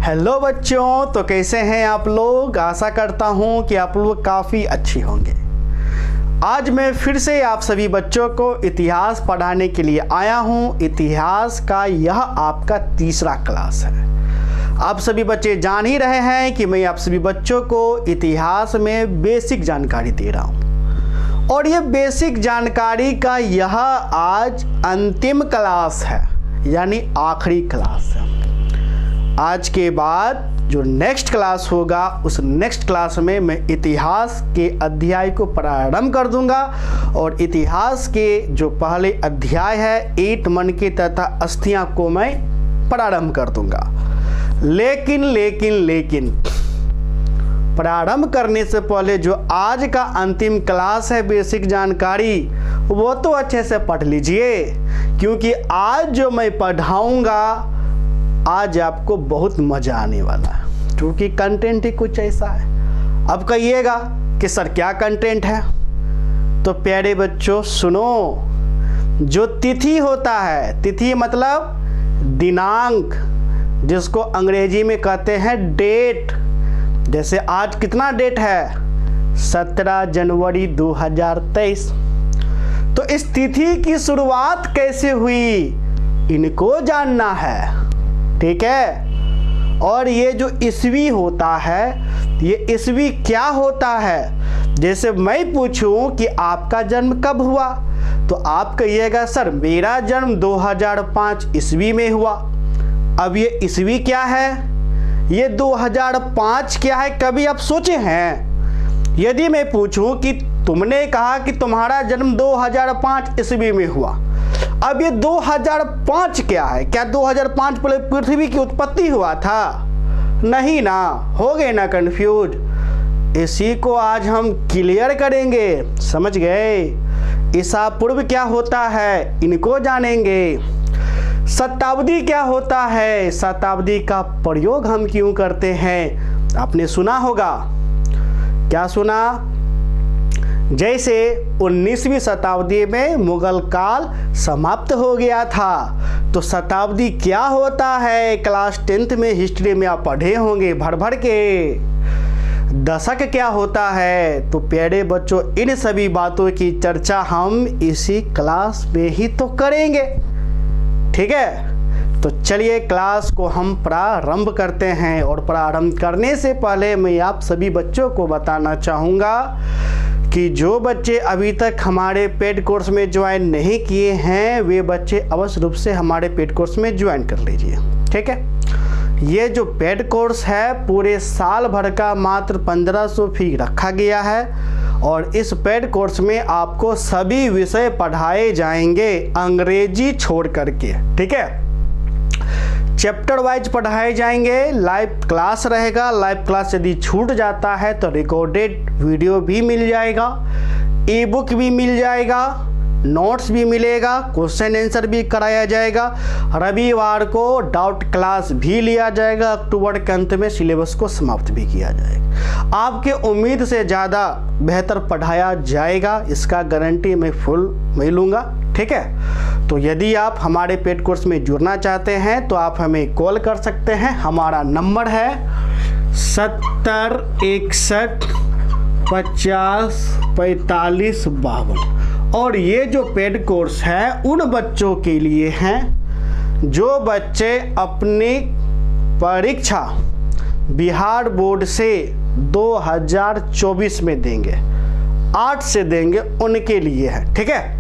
Hello बच्चों, तो कैसे हैं आप लोग। आशा करता हूं कि आप लोग काफ़ी अच्छे होंगे। आज मैं फिर से आप सभी बच्चों को इतिहास पढ़ाने के लिए आया हूं। इतिहास का यह आपका तीसरा क्लास है। आप सभी बच्चे जान ही रहे हैं कि मैं आप सभी बच्चों को इतिहास में बेसिक जानकारी दे रहा हूं, और ये बेसिक जानकारी का यह आज अंतिम क्लास है, यानी आखिरी क्लास है। आज के बाद जो नेक्स्ट क्लास होगा, उस नेक्स्ट क्लास में मैं इतिहास के अध्याय को प्रारंभ कर दूंगा, और इतिहास के जो पहले अध्याय है ईंट मनके तथा अस्थियां को मैं प्रारंभ कर दूंगा। लेकिन प्रारंभ करने से पहले जो आज का अंतिम क्लास है बेसिक जानकारी, वो तो अच्छे से पढ़ लीजिए, क्योंकि आज जो मैं पढ़ाऊंगा आज आपको बहुत मजा आने वाला है, क्योंकि कंटेंट ही कुछ ऐसा है। अब कहिएगा कि सर क्या कंटेंट है, तो प्यारे बच्चों सुनो। जो तिथि होता है, तिथि मतलब दिनांक, जिसको अंग्रेजी में कहते हैं डेट। जैसे आज कितना डेट है, 17 जनवरी 2023। तो इस तिथि की शुरुआत कैसे हुई, इनको जानना है, ठीक है। और ये जो ईस्वी होता है, ये ईस्वी क्या होता है। जैसे मैं पूछूं कि आपका जन्म कब हुआ, तो आप कहिएगा सर मेरा जन्म 2005 ईस्वी में हुआ। अब ये ईस्वी क्या है, ये 2005 क्या है, कभी आप सोचे हैं। यदि मैं पूछूं कि तुमने कहा कि तुम्हारा जन्म 2005 ईस्वी में हुआ, अब ये 2005 क्या है, क्या 2005 पहले पृथ्वी की उत्पत्ति हुआ था? नहीं ना, हो गए ना कंफ्यूज। इसी को आज हम क्लियर करेंगे, समझ गए। ईसा पूर्व क्या होता है, इनको जानेंगे। शताब्दी क्या होता है, शताब्दी का प्रयोग हम क्यों करते हैं, आपने सुना होगा। क्या सुना? जैसे 19वीं शताब्दी में मुगल काल समाप्त हो गया था, तो शताब्दी क्या होता है, क्लास 10th में हिस्ट्री में आप पढ़े होंगे भर भर के। दशक क्या होता है, तो प्यारे बच्चों इन सभी बातों की चर्चा हम इसी क्लास में ही तो करेंगे, ठीक है। तो चलिए क्लास को हम प्रारंभ करते हैं, और प्रारंभ करने से पहले मैं आप सभी बच्चों को बताना चाहूँगा कि जो बच्चे अभी तक हमारे पेड कोर्स में ज्वाइन नहीं किए हैं, वे बच्चे अवश्य रूप से हमारे पेड कोर्स में ज्वाइन कर लीजिए, ठीक है। ये जो पेड कोर्स है पूरे साल भर का मात्र 1500 फी रखा गया है, और इस पेड कोर्स में आपको सभी विषय पढ़ाए जाएंगे अंग्रेजी छोड़ करके, ठीक है। चैप्टर वाइज पढ़ाए जाएंगे, लाइव क्लास रहेगा। लाइव क्लास यदि छूट जाता है तो रिकॉर्डेड वीडियो भी मिल जाएगा, ई बुक भी मिल जाएगा, नोट्स भी मिलेगा, क्वेश्चन आंसर भी कराया जाएगा। रविवार को डाउट क्लास भी लिया जाएगा। अक्टूबर के अंत में सिलेबस को समाप्त भी किया जाएगा। आपके उम्मीद से ज़्यादा बेहतर पढ़ाया जाएगा, इसका गारंटी मैं फुल लूँगा, ठीक है। तो यदि आप हमारे पेड कोर्स में जुड़ना चाहते हैं तो आप हमें कॉल कर सकते हैं। हमारा नंबर है 70 61 50 45 52। और ये जो पेड कोर्स है उन बच्चों के लिए हैं जो बच्चे अपनी परीक्षा बिहार बोर्ड से 2024 में देंगे, 8 से देंगे, उनके लिए है, ठीक है।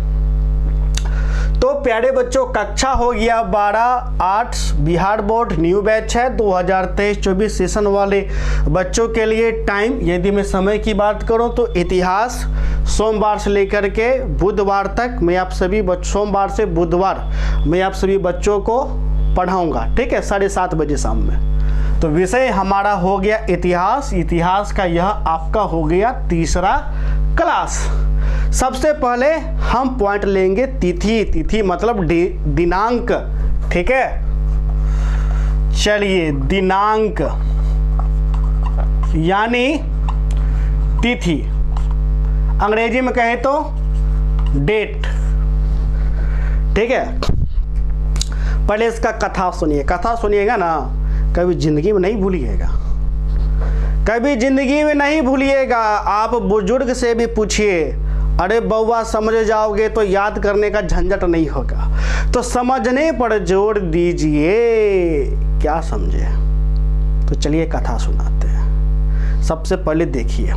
तो प्यारे बच्चों कक्षा हो गया 12/8 बिहार बोर्ड न्यू बैच है 2023-24 सेशन वाले बच्चों के लिए। टाइम यदि मैं समय की बात करूं तो इतिहास सोमवार से लेकर के बुधवार तक मैं आप सभी सोमवार से बुधवार मैं आप सभी बच्चों को पढ़ाऊंगा, ठीक है, 7:30 बजे शाम में। तो विषय हमारा हो गया इतिहास। इतिहास का यह आपका हो गया तीसरा क्लास। सबसे पहले हम पॉइंट लेंगे तिथि। तिथि मतलब दिनांक, ठीक है। चलिए दिनांक यानी तिथि, अंग्रेजी में कहें तो डेट, ठीक है। पहले इसका कथा सुनिए, कथा सुनिएगा ना। कभी ज़िंदगी में नहीं भूलिएगा, कभी ज़िंदगी में नहीं भूलिएगा। आप बुजुर्ग से भी पूछिए, अरे बउआ समझ जाओगे तो याद करने का झंझट नहीं होगा, तो समझने पर जोर दीजिए, क्या समझे। तो चलिए कथा सुनाते हैं। सबसे पहले देखिए,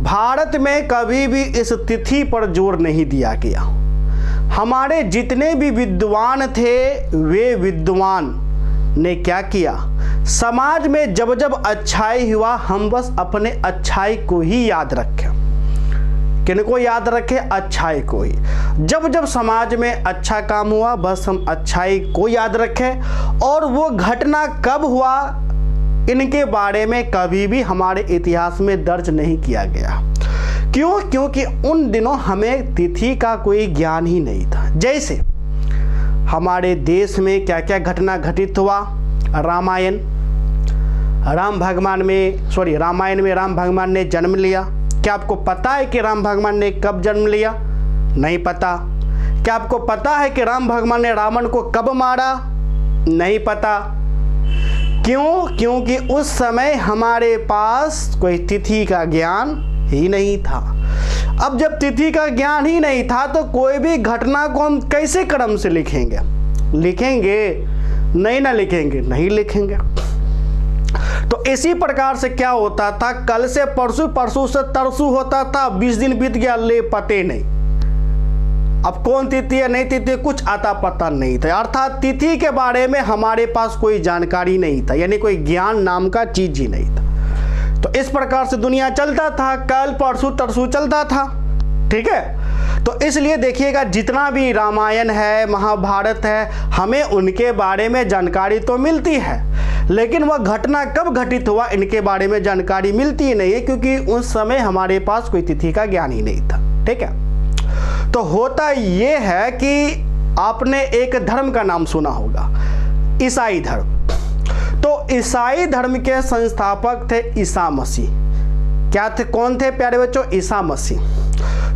भारत में कभी भी इस तिथि पर जोर नहीं दिया गया। हमारे जितने भी विद्वान थे वे विद्वान ने क्या किया, समाज में जब जब अच्छाई हुआ हम बस अपने अच्छाई को ही याद रखें। किनको याद रखें? अच्छाई को ही। जब जब समाज में अच्छा काम हुआ बस हम अच्छाई को याद रखें, और वो घटना कब हुआ इनके बारे में कभी भी हमारे इतिहास में दर्ज नहीं किया गया। क्यों? क्योंकि उन दिनों हमें तिथि का कोई ज्ञान ही नहीं था। जैसे हमारे देश में क्या क्या घटना घटित हुआ, रामायण में राम भगवान ने जन्म लिया। क्या आपको पता है कि राम भगवान ने कब जन्म लिया? नहीं पता। क्या आपको पता है कि राम भगवान ने रावण को कब मारा? नहीं पता। क्यों? क्योंकि उस समय हमारे पास कोई तिथि का ज्ञान ही नहीं था। अब जब तिथि का ज्ञान ही नहीं था तो कोई भी घटना को हम कैसे क्रम से लिखेंगे? नहीं लिखेंगे। तो इसी प्रकार से क्या होता था, कल से परसों, परसों से तरसों होता था, 20 दिन बीत गया, ले पते नहीं। अब कौन तिथि है नहीं तिथि कुछ आता पता नहीं था। अर्थात तिथि के बारे में हमारे पास कोई जानकारी नहीं था, यानी कोई ज्ञान नाम का चीज ही नहीं था। तो इस प्रकार से दुनिया चलता था, कल परसों तरसों चलता था। ठीक है, तो इसलिए देखिएगा जितना भी रामायण है, महाभारत है, हमें उनके बारे में जानकारी तो मिलती है, लेकिन वह घटना कब घटित हुआ इनके बारे में जानकारी मिलती ही नहीं है, क्योंकि उस समय हमारे पास कोई तिथि का ज्ञान ही नहीं था। ठीक है, तो होता ये है कि आपने एक धर्म का नाम सुना होगा, ईसाई धर्म। तो ईसाई धर्म के संस्थापक थे ईसा मसीह। क्या थे? कौन थे प्यारे बच्चों? ईसा मसीह।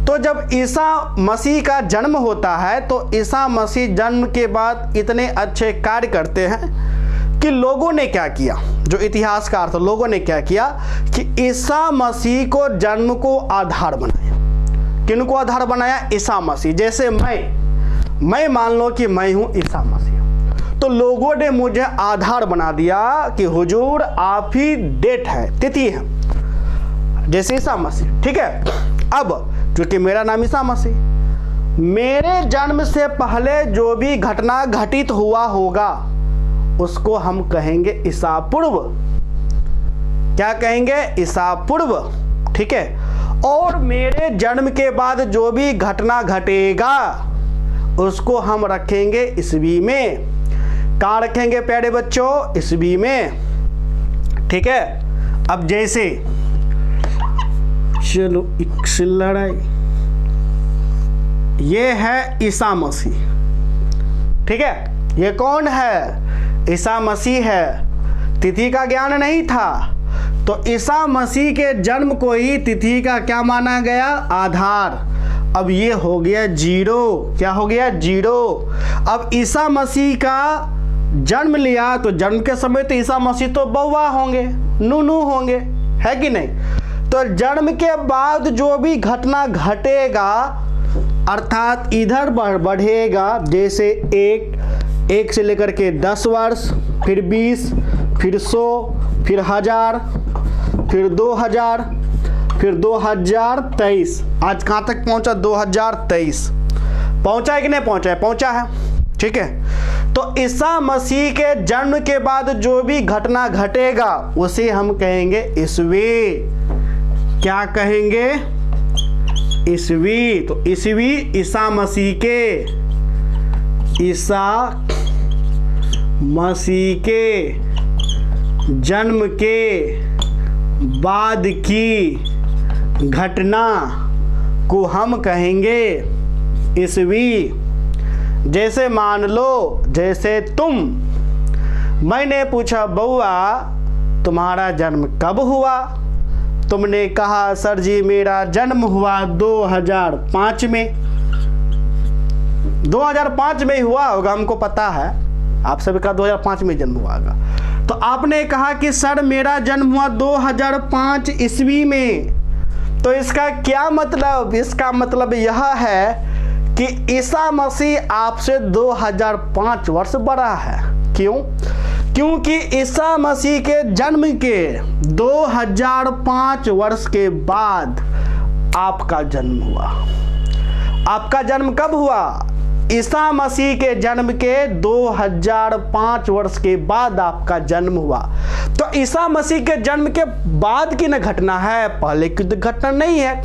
तो जब ईसा मसीह का जन्म होता है तो ईसा मसीह जन्म के बाद इतने अच्छे कार्य करते हैं कि लोगों ने क्या किया, जो इतिहासकार थे, लोगों ने क्या किया कि ईसा मसीह को जन्म को आधार बनाया। किनको आधार बनाया? ईसा मसीह। जैसे मैं मान लो कि मैं हूं ईसा मसीह, तो लोगों ने मुझे आधार बना दिया कि हुजूर आप ही डेट है, तिथि है, जैसे ईसा मसीह। ठीक है, अब क्योंकि मेरा नाम ईसा मसीह, मेरे जन्म से पहले जो भी घटना घटित हुआ होगा उसको हम कहेंगे ईसा पूर्व। क्या कहेंगे? ईसा पूर्व। ठीक है, और मेरे जन्म के बाद जो भी घटना घटेगा उसको हम रखेंगे ईस्वी में। कहाँ रखेंगे प्यारे बच्चों? ईस्वी में। ठीक है, अब जैसे चलो एक लड़ाई, ये है ईसा मसीह। ठीक है, ये कौन है? ईसा मसीह है। तिथि का ज्ञान नहीं था, तो ईसा मसीह के जन्म को ही तिथि का क्या माना गया? आधार। अब ये हो गया जीरो। क्या हो गया? जीरो। अब ईसा मसीह का जन्म लिया तो जन्म के समय तो ईसा मसीह तो बौआ होंगे, नूनू होंगे, है कि नहीं? तो जन्म के बाद जो भी घटना घटेगा अर्थात इधर बढ़ेगा, जैसे एक से लेकर के 10 वर्ष, फिर 20, फिर 100, फिर 1000, फिर 2000, फिर 2023। आज कहाँ तक पहुँचा? 2023 पहुँचा है कि नहीं पहुँचा है? पहुँचा है। ठीक है, तो ईसा मसीह के जन्म के बाद जो भी घटना घटेगा उसे हम कहेंगे ईस्वी। क्या कहेंगे? ईस्वी। तो ईस्वी ईसा मसीह के जन्म के बाद की घटना को हम कहेंगे ईस्वी। जैसे मान लो, जैसे मैंने पूछा बउआ तुम्हारा जन्म कब हुआ? तुमने कहा सर जी मेरा जन्म हुआ 2005 में। 2005 में हुआ होगा, हमको पता है, आप सभी का 2005 में जन्म हुआ होगा। तो आपने कहा कि सर मेरा जन्म हुआ 2005 ईस्वी में, तो इसका क्या मतलब? इसका मतलब यह है कि ईसा मसीह आपसे 2005 वर्ष बड़ा है। क्यों? क्योंकि ईसा मसीह के जन्म के 2005 वर्ष के बाद आपका जन्म हुआ। आपका जन्म कब हुआ? ईसा मसीह के जन्म के 2005 वर्ष के बाद आपका जन्म हुआ। तो ईसा मसीह के जन्म के बाद की न घटना है, पहले की तो घटना नहीं है,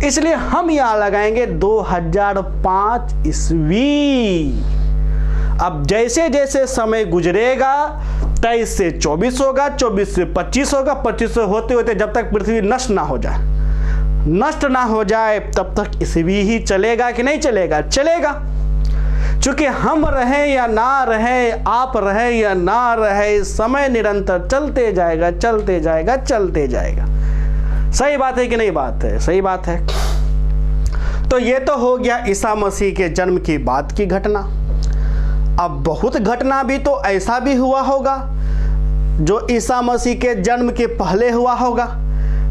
इसलिए हम यहां लगाएंगे 2005 ईस्वी। अब जैसे जैसे समय गुजरेगा 23 से 24 होगा, 24 से 25 होगा, 25 से होते होते जब तक पृथ्वी नष्ट ना हो जाए तब तक ईस्वी ही चलेगा कि नहीं चलेगा? चलेगा। चूंकि हम रहे या ना रहे, आप रहे या ना रहे, समय निरंतर चलते जाएगा। सही बात है कि नहीं बात है? सही बात है। तो ये तो हो गया ईसा मसीह के जन्म की बाद की घटना। अब बहुत घटना भी तो ऐसा भी हुआ होगा जो ईसा मसीह के जन्म के पहले हुआ होगा।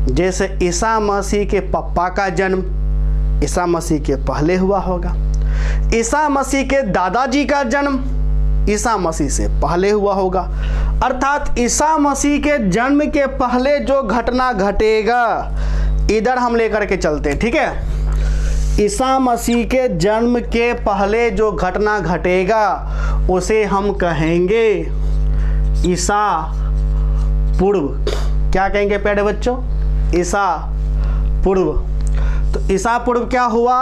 जैसे ईसा मसीह के पप्पा का जन्म ईसा मसीह के पहले हुआ होगा। ईसा मसीह के दादाजी का जन्म ईसा मसीह से पहले हुआ होगा। अर्थात ईसा मसीह के जन्म के पहले जो घटना घटेगा, इधर हम लेकर के चलते हैं, ठीक है? ईसा मसीह के जन्म के पहले जो घटना घटेगा उसे हम कहेंगे ईसा पूर्व। क्या कहेंगे प्यारे बच्चों? ईसा पूर्व। तो ईसा पूर्व क्या हुआ?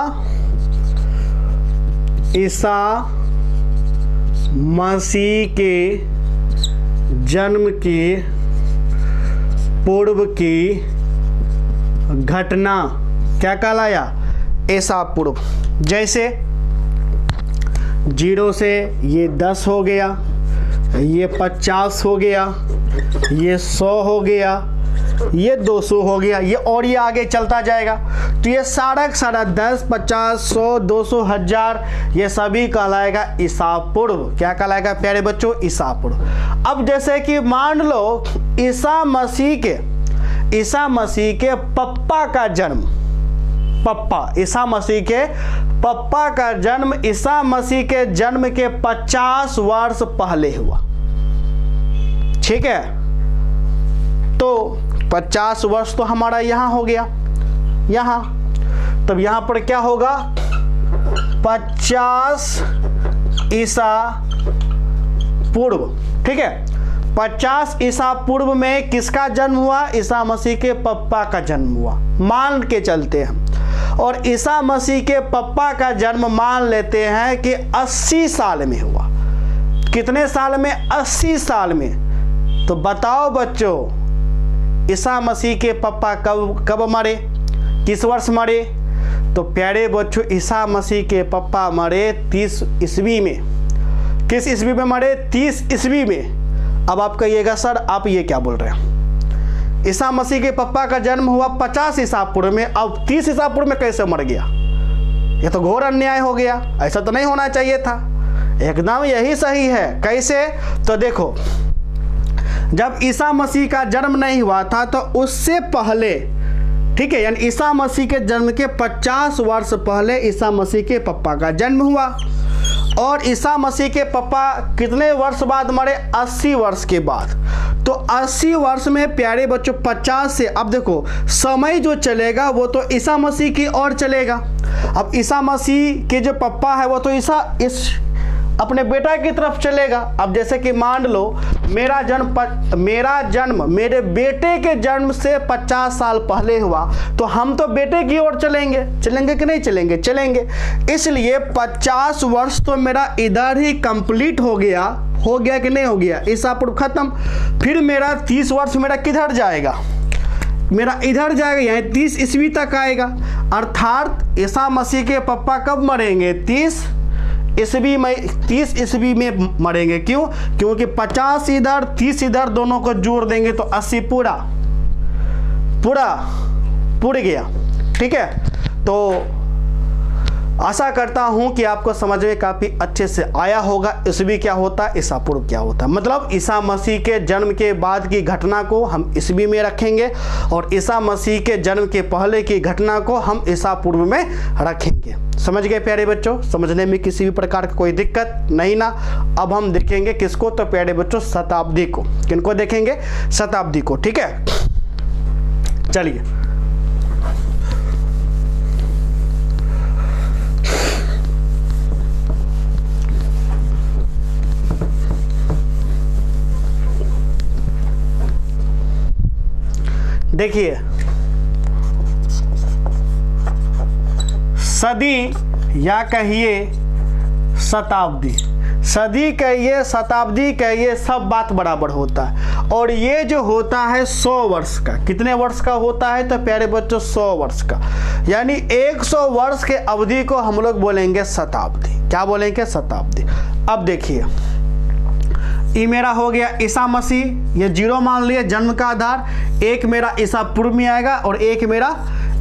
ईसा मसीह के जन्म के पूर्व की घटना क्या कहलाया? ईसा पूर्व। जैसे 0 से ये 10 हो गया, ये 50 हो गया, ये 100 हो गया, ये 200 हो गया, ये और ये आगे चलता जाएगा। तो ये सारा 10, 50, 100, 200, 1000 ये सभी कहलाएगा ईसा पूर्व। क्या कहलाएगा प्यारे बच्चों? ईसा पूर्व। अब जैसे कि मान लो ईसा मसीह के पप्पा का जन्म, ईसा मसीह के पप्पा का जन्म ईसा मसीह के जन्म के 50 वर्ष पहले हुआ, ठीक है? तो 50 वर्ष तो हमारा यहाँ हो गया, यहाँ। तब यहाँ पर क्या होगा? 50 ईसा पूर्व, ठीक है? 50 ईसा पूर्व में किसका जन्म हुआ? ईसा मसीह के पप्पा का जन्म हुआ, मान के चलते हैं। और ईसा मसीह के पप्पा का जन्म मान लेते हैं कि 80 साल में हुआ। कितने साल में? 80 साल में। तो बताओ बच्चों, ईसा मसीह के पप्पा कब मरे? किस वर्ष मरे? तो प्यारे बच्चों, ईसा मसीह के पप्पा मरे 30 ईस्वी में। किस ईस्वी में मरे? 30 ईस्वी में। अब आप कहिएगा सर आप ये क्या बोल रहे हैं? ईसा मसीह के पप्पा का जन्म हुआ 50 ईसा पूर्व में, अब 30 ईसा पूर्व में कैसे मर गया? ये तो घोर अन्याय हो गया, ऐसा तो नहीं होना चाहिए था। एकदम यही सही है। कैसे? तो देखो, जब ईसा मसीह का जन्म नहीं हुआ था तो उससे पहले, ठीक है, यानी ईसा मसीह के जन्म के 50 वर्ष पहले ईसा मसीह के पप्पा का जन्म हुआ। और ईसा मसीह के पप्पा कितने वर्ष बाद मरे? 80 वर्ष के बाद। तो 80 वर्ष में प्यारे बच्चों 50 से, अब देखो समय जो चलेगा वो तो ईसा मसीह की ओर चलेगा। अब ईसा मसीह के जो पप्पा है वो तो इस अपने बेटा की तरफ चलेगा। अब जैसे कि मान लो मेरा जन्म मेरे बेटे के जन्म से 50 साल पहले हुआ, तो हम तो बेटे की ओर चलेंगे कि नहीं चलेंगे? चलेंगे। इसलिए 50 वर्ष तो मेरा इधर ही कंप्लीट हो गया कि नहीं हो गया? ईसा पूर्व खत्म। फिर मेरा 30 वर्ष मेरा किधर जाएगा? मेरा इधर जाएगा, यहाँ 30 ईस्वी तक आएगा। अर्थात ईसा मसीह के पप्पा कब मरेंगे? 30 ईस्वी में मरेंगे। क्यों? क्योंकि 50 इधर 30 इधर दोनों को जोड़ देंगे तो 80 पूरा गया, ठीक है? तो आशा करता हूं कि आपको समझ में काफ़ी अच्छे से आया होगा। ईस्वी क्या होता है, ईसा पूर्व क्या होता है, मतलब ईसा मसीह के जन्म के बाद की घटना को हम ईस्वी में रखेंगे और ईसा मसीह के जन्म के पहले की घटना को हम ईसा पूर्व में रखेंगे। समझ गए प्यारे बच्चों, समझने में किसी भी प्रकार की कोई दिक्कत नहीं ना। अब हम देखेंगे किसको, तो प्यारे बच्चों शताब्दी को। किनको देखेंगे, शताब्दी को, ठीक है। चलिए देखिए, सदी या कहिए शताब्दी, सदी कहिए शताब्दी कहिए, सब बात बराबर होता है। और ये जो होता है 100 वर्ष का, कितने वर्ष का होता है, तो प्यारे बच्चों 100 वर्ष का, यानी 100 वर्ष के अवधि को हम लोग बोलेंगे शताब्दी। क्या बोलेंगे, शताब्दी। अब देखिए, ये मेरा हो गया ईसा मसीह, ये 0 मान लिया जन्म का आधार, एक मेरा ईसा पूर्व में आएगा और एक मेरा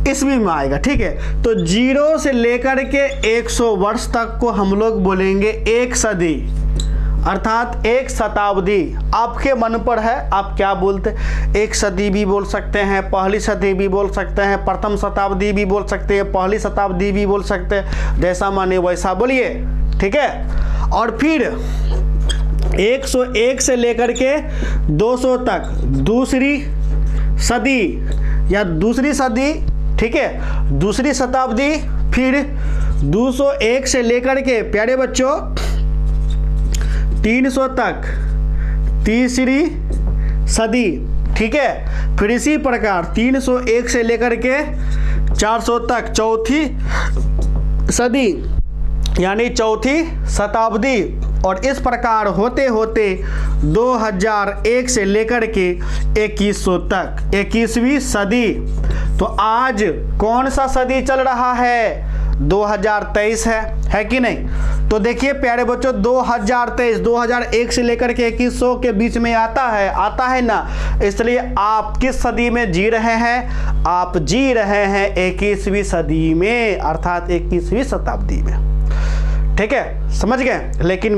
ईस्वी में आएगा, ठीक है। तो 0 से लेकर के 100 वर्ष तक को हम लोग बोलेंगे एक सदी, अर्थात एक शताब्दी। आपके मन पर है, आप क्या बोलते हैं, एक सदी भी बोल सकते हैं, पहली सदी भी बोल सकते हैं, प्रथम शताब्दी भी बोल सकते हैं, पहली शताब्दी भी बोल सकते हैं, जैसा माने वैसा बोलिए, ठीक है। और फिर 101 से लेकर के 200 तक दूसरी सदी या दूसरी सदी, ठीक है, दूसरी शताब्दी। फिर 201 से लेकर के प्यारे बच्चों 300 तक तीसरी सदी, ठीक है। फिर इसी प्रकार 301 से लेकर के 400 तक चौथी सदी, यानी चौथी शताब्दी। और इस प्रकार होते होते 2001 से लेकर के 2100 तक 21वीं सदी। तो आज कौन सा सदी चल रहा है, 2023 है कि नहीं। तो देखिए प्यारे बच्चों, 2023 2001 से लेकर के 2100 के बीच में आता है ना। इसलिए आप किस सदी में जी रहे हैं, आप जी रहे हैं 21वीं सदी में, अर्थात 21वीं शताब्दी में, ठीक है, समझ गए। लेकिन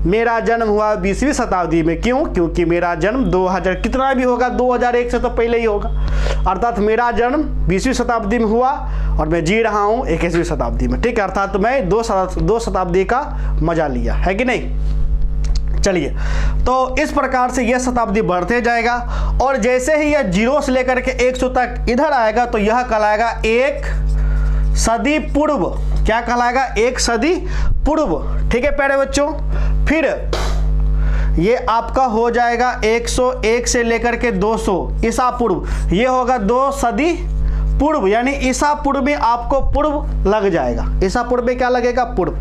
मेरा जन्म हुआ 20वीं शताब्दी में। क्यों, क्योंकि मेरा जन्म 2000 कितना भी होगा, 2001 से तो पहले ही होगा, अर्थात मेरा जन्म 20वीं शताब्दी में हुआ और मैं जी रहा हूँ 21वीं शताब्दी में, ठीक है। अर्थात मैं दो शताब्दी का मजा लिया है कि नहीं। चलिए, तो इस प्रकार से यह शताब्दी बढ़ते जाएगा और जैसे ही यह 0 से लेकर के 100 तक इधर आएगा तो यह कहलाएगा एक सदी पूर्व। क्या कहलाएगा, एक सदी पूर्व, ठीक है प्यारे बच्चों। फिर ये आपका हो जाएगा 101 से लेकर के 200 ईसा पूर्व, ये होगा 2 सदी पूर्व, यानी ईसा पूर्व में आपको पूर्व लग जाएगा। ईसा पूर्व में क्या लगेगा, पूर्व।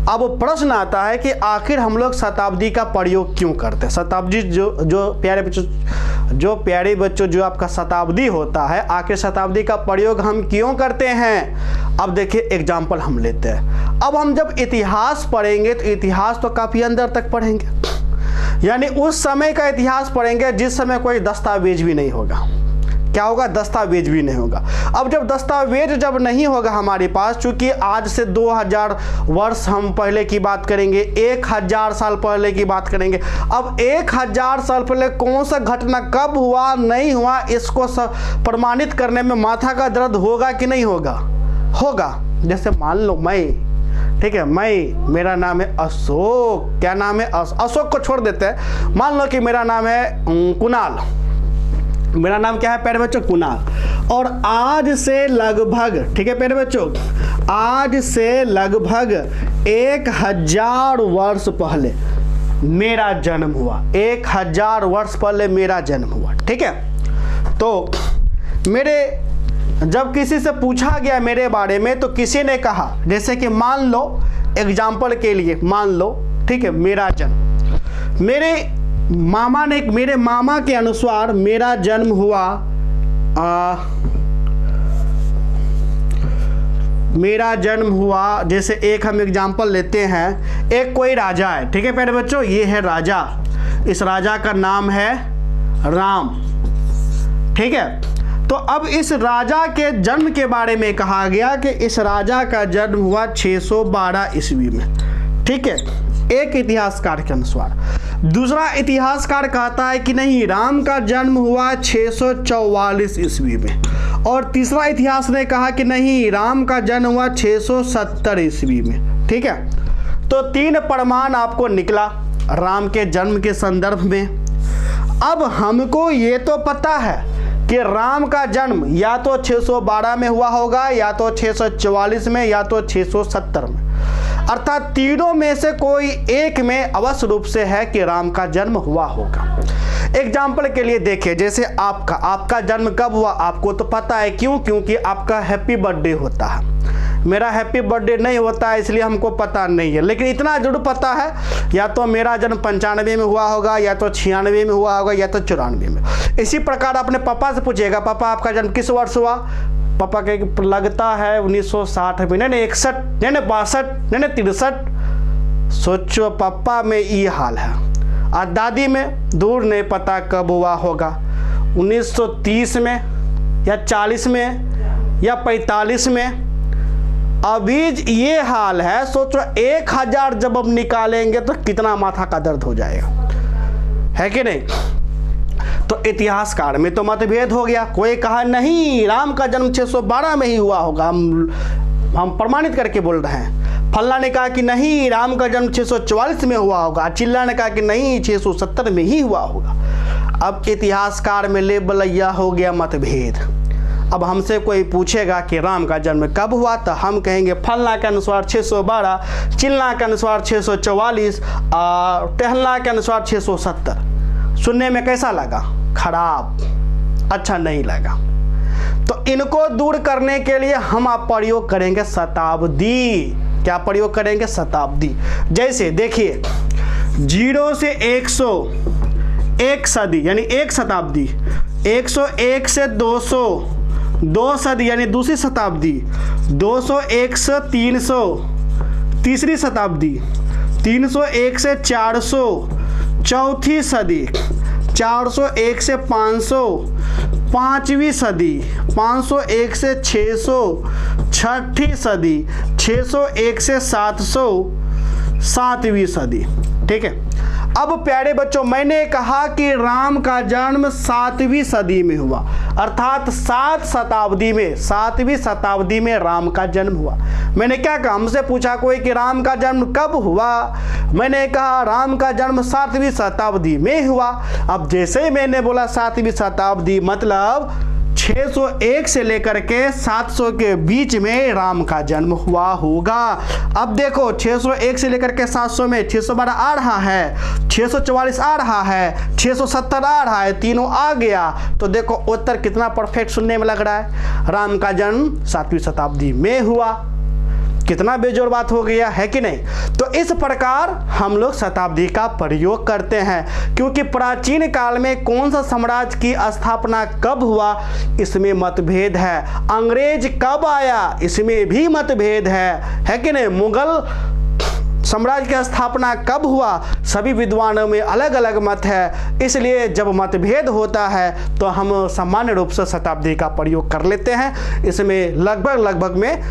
अब प्रश्न आता है कि आखिर हम लोग शताब्दी का प्रयोग क्यों करते हैं। शताब्दी जो प्यारे बच्चों जो आपका शताब्दी होता है, आखिर शताब्दी का प्रयोग हम क्यों करते हैं। अब देखिए एग्जाम्पल हम लेते हैं। अब हम जब इतिहास पढ़ेंगे तो इतिहास तो काफ़ी अंदर तक पढ़ेंगे, यानी उस समय का इतिहास पढ़ेंगे जिस समय कोई दस्तावेज भी नहीं होगा। क्या होगा, दस्तावेज भी नहीं होगा। अब जब दस्तावेज जब नहीं होगा हमारे पास, चूंकि आज से 2000 वर्ष हम पहले की बात करेंगे, 1000 साल पहले की बात करेंगे। अब 1000 साल पहले कौन सा घटना कब हुआ नहीं हुआ, इसको प्रमाणित करने में माथा का दर्द होगा कि नहीं होगा, होगा। जैसे मान लो मैं, ठीक है, मेरा नाम है अशोक, क्या नाम है, अशोक को छोड़ देते हैं, मान लो कि मेरा नाम है कुणाल, मेरा नाम क्या है प्यारे बच्चों, कुणाल। और आज से लगभग, ठीक है प्यारे बच्चों, आज से लगभग 1000 वर्ष पहले मेरा जन्म हुआ, 1000 वर्ष पहले मेरा जन्म हुआ, ठीक है। तो जब किसी से पूछा गया मेरे बारे में तो किसी ने कहा, जैसे कि मान लो एग्जाम्पल के लिए मान लो, ठीक है, मेरा जन्म, मेरे मामा के अनुसार मेरा जन्म हुआ मेरा जन्म हुआ, जैसे एक हम एग्जाम्पल लेते हैं, एक कोई राजा है, ठीक है प्यारे बच्चों, ये है राजा, इस राजा का नाम है राम, ठीक है। तो अब इस राजा के जन्म के बारे में कहा गया कि इस राजा का जन्म हुआ 612 ईस्वी में, ठीक है, एक इतिहासकार के अनुसार। दूसरा इतिहासकार कहता है कि नहीं, राम का जन्म हुआ 644 ईस्वी में। और तीसरा इतिहास ने कहा कि नहीं, राम का जन्म हुआ 670 ईस्वी में, ठीक है। तो 3 प्रमाण आपको निकला राम के जन्म के संदर्भ में। अब हमको ये तो पता है कि राम का जन्म या तो 612 में हुआ होगा, या तो 644 में, या तो 670 में, अर्थात तीनों में से कोई एक में अवश्य रूप से है कि राम का जन्म हुआ होगा। एग्जाम्पल के लिए देखिए, जैसे आपका जन्म कब हुआ आपको तो पता है, क्यों? क्योंकि आपका हैप्पी बर्थडे होता है। मेरा हैप्पी बर्थडे नहीं होता है, इसलिए हमको पता नहीं है, लेकिन इतना जरूर पता है या तो मेरा जन्म 95 में हुआ होगा, या तो 96 में हुआ होगा, या तो 94 में। इसी प्रकार अपने पापा से पूछिएगा, पापा आपका जन्म किस वर्ष हुआ? पापा के लगता है 1960 में, नहीं 61, नहीं 62, नहीं 63। सोचो पापा में ये हाल है। और दादी में दूर नहीं पता कब हुआ होगा, 1930 में, या 40 में, या 45 में। अभी ये हाल है। सोचो 1000 जब हम निकालेंगे तो कितना माथा का दर्द हो जाएगा, है कि नहीं? तो इतिहासकार में तो मतभेद हो गया। कोई कहा नहीं, राम का जन्म 612 में ही हुआ होगा, हम प्रमाणित करके बोल रहे हैं। फल्ला ने कहा कि नहीं, राम का जन्म 644 में हुआ होगा। चिल्ला ने कहा कि नहीं, 670 में ही हुआ होगा। अब इतिहासकार में लेबलैया हो गया मतभेद। अब हमसे कोई पूछेगा कि राम का जन्म कब हुआ, तो हम कहेंगे फल्ला के अनुसार 612, चिल्ला के अनुसार 644, और टहलना के अनुसार 670। सुनने में कैसा लगा? खराब, अच्छा नहीं लगा। तो इनको दूर करने के लिए हम आप प्रयोग करेंगे शताब्दी। क्या प्रयोग करेंगे? शताब्दी। जैसे देखिए 0 से 100 एक सदी यानी एक शताब्दी, 101 से 200 2 सदी यानी दूसरी शताब्दी, 201 से 300 तीसरी शताब्दी, 301 से 400 चौथी सदी, 401 से 500 पाँचवीं सदी, 501 से 600 छठी सदी, 601 से 700 सातवीं सदी। ठीक है। अब प्यारे बच्चों, मैंने कहा कि राम का जन्म 7वीं सदी में हुआ, अर्थात 7 शताब्दी में, 7वीं शताब्दी में राम का जन्म हुआ। मैंने क्या कहा? हमसे पूछा कोई कि राम का जन्म कब हुआ, मैंने कहा राम का जन्म 7वीं शताब्दी में हुआ। अब जैसे ही मैंने बोला 7वीं शताब्दी, मतलब 601 से लेकर के 700 के बीच में राम का जन्म हुआ होगा। अब देखो 601 से लेकर के 700 में 612 आ रहा है, 644 आ रहा है, 670 आ रहा है, तीनों आ गया। तो देखो उत्तर कितना परफेक्ट सुनने में लग रहा है। राम का जन्म 7वीं शताब्दी में हुआ। कितना बेजोड़ बात हो गया, है कि नहीं? तो इस प्रकार हम लोग शताब्दी का प्रयोग करते हैं, क्योंकि प्राचीन काल में कौन सा साम्राज्य की स्थापना कब हुआ इसमें मतभेद है। अंग्रेज कब आया इसमें भी मतभेद है कि नहीं? मुगल साम्राज्य की स्थापना कब हुआ, सभी विद्वानों में अलग अलग मत है। इसलिए जब मतभेद होता है तो हम सामान्य रूप से शताब्दी का प्रयोग कर लेते हैं। इसमें लगभग में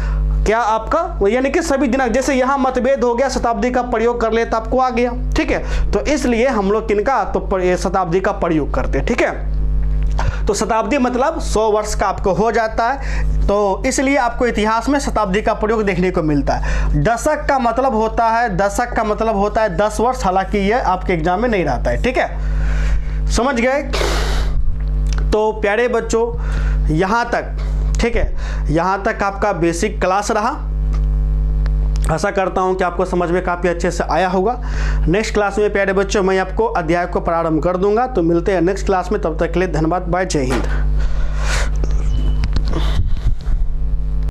क्या आपका यानी कि सभी दिनांक, जैसे यहाँ मतभेद हो गया, शताब्दी का प्रयोग कर ले तो आपको आ गया। ठीक है। तो इसलिए हम लोग किनका तो शताब्दी का प्रयोग करते हैं। ठीक है। तो शताब्दी मतलब 100 वर्ष का आपको हो जाता है। तो इसलिए आपको इतिहास में शताब्दी का प्रयोग देखने को मिलता है। दशक का मतलब होता है, दशक का मतलब होता है 10 वर्ष, हालांकि यह आपके एग्जाम में नहीं रहता है। ठीक है, समझ गए? तो प्यारे बच्चों यहाँ तक, ठीक है, यहाँ तक आपका बेसिक क्लास रहा। आशा करता हूँ कि आपको समझ में काफ़ी अच्छे से आया होगा। नेक्स्ट क्लास में प्यारे बच्चों मैं आपको अध्याय को प्रारंभ कर दूंगा। तो मिलते हैं नेक्स्ट क्लास में, तब तक के लिए धन्यवाद। बाय, जय हिंद।